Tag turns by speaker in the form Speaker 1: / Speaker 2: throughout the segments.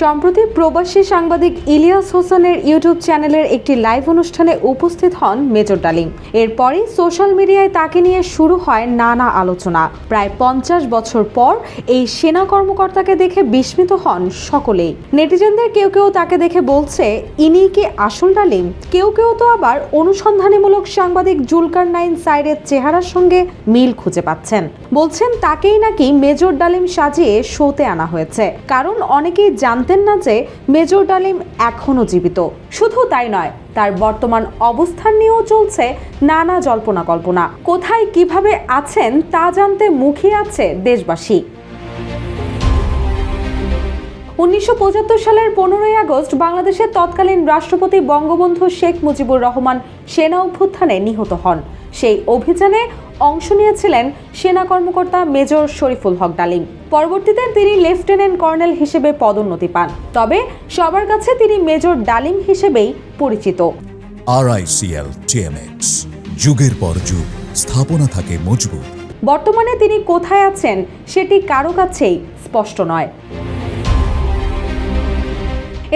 Speaker 1: সম্প্রতি প্রবাসী সাংবাদিক ইলিয়াস হোসেনের ইউটিউব চ্যানেলের একটি লাইভ অনুষ্ঠানে উপস্থিত হন মেজর ডালিম। এরপরই সোশ্যাল মিডিয়ায় তাকে নিয়ে শুরু হয় নানা আলোচনা। প্রায় 50 বছর পর এই সেনা কর্মকর্তাকে দেখে বিস্মিত হন সকলেই। নেটিজেনদের কেউ কেউ তাকে দেখে বলছে, ইনি কি আসল ডালিম? কেউ কেউ তো আবার অনুসন্ধানীমূলক সাংবাদিক জুলকারনাইন সাইরের চেহারার সঙ্গে মিল খুঁজে পাচ্ছেন। বলছেন তাকেই নাকি মেজর ডালিম সাজিয়ে শোতে আনা হয়েছে, কারণ অনেকেই জানতেন না যে মেজর ডালিম এখনো জীবিত। শুধু তাই নয়, তার বর্তমান অবস্থান নিয়েও চলছে নানা জল্পনা কল্পনা। কোথায় কিভাবে আছেন তা জানতে মুখিয়ে আছে দেশবাসী। 1975 সালের 15ই আগস্ট বাংলাদেশের তৎকালীন রাষ্ট্রপতি বঙ্গবন্ধু শেখ মুজিবুর রহমান সেনা অভ্যুত্থানে নিহত হন। সেই অভিযানে অংশ নিয়েছিলেন সেনা কর্মকর্তা মেজর শরীফুল হক ডালিম। পরবর্তীতে তিনি লেফটেন্যান্ট কর্নেল হিসেবে পদোন্নতি পান, তবে সবার কাছে তিনি মেজর ডালিম হিসেবেই পরিচিত।
Speaker 2: RICL TMX, যুগের পর যুগ স্থাপনা থাকে মজবুত।
Speaker 1: বর্তমানে তিনি কোথায় আছেন সেটি কারো কাছেই স্পষ্ট নয়।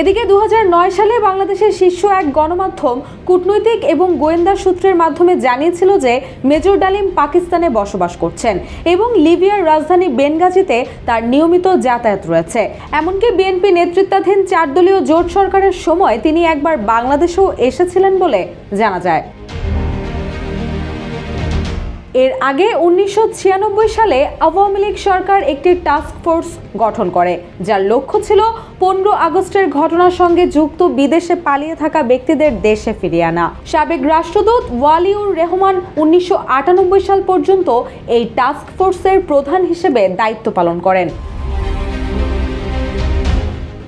Speaker 1: এদিকে 2009 সালে বাংলাদেশের শীর্ষ এক গণমাধ্যম কূটনৈতিক এবং গোয়েন্দা সূত্রের মাধ্যমে জানিয়েছিল যে মেজর ডালিম পাকিস্তানে বসবাস করছেন এবং লিবিয়ার রাজধানী বেনগাজিতে তার নিয়মিত যাতায়াত রয়েছে। এমনকি বিএনপি নেতৃত্বাধীন 4 দলীয় জোট সরকারের সময় তিনি একবার বাংলাদেশেও এসেছিলেন বলে জানা যায়। এর আগে 1996 সালে আওয়ামী লীগ সরকার একটি টাস্ক ফোর্স গঠন করে, যার লক্ষ্য ছিল 15 আগস্টের ঘটনার সঙ্গে যুক্ত বিদেশে পালিয়ে থাকা ব্যক্তিদের দেশে ফিরিয়ে আনা। সাবেক রাষ্ট্রদূত ওয়ালিউর রহমান 1998 সাল পর্যন্ত এই টাস্ক ফোর্সের প্রধান হিসেবে দায়িত্ব পালন করেন।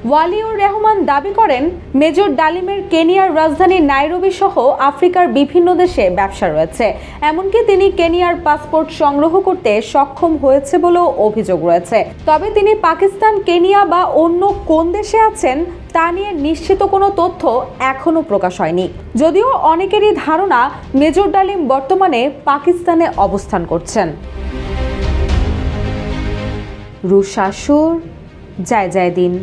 Speaker 1: ওয়ালিউর রহমান দাবি করেন, মেজর ডালিমের কেনিয়ার রাজধানী নাইরোবি সহ আফ্রিকার বিভিন্ন দেশে ব্যবসা রয়েছে। এমনকি তিনি কেনিয়ার পাসপোর্ট সংগ্রহ করতে সক্ষম হয়েছে বলেও অভিযোগ রয়েছে। তবে তিনি পাকিস্তান, কেনিয়া বা অন্য কোন দেশে আছেন তা নিয়ে নিশ্চিত কোনো তথ্য এখনো প্রকাশ হয়নি। যদিও অনেকেরই ধারণা মেজর ডালিম বর্তমানে পাকিস্তানে অবস্থান করছেন। রুশাসুর, জয় জয় দিন।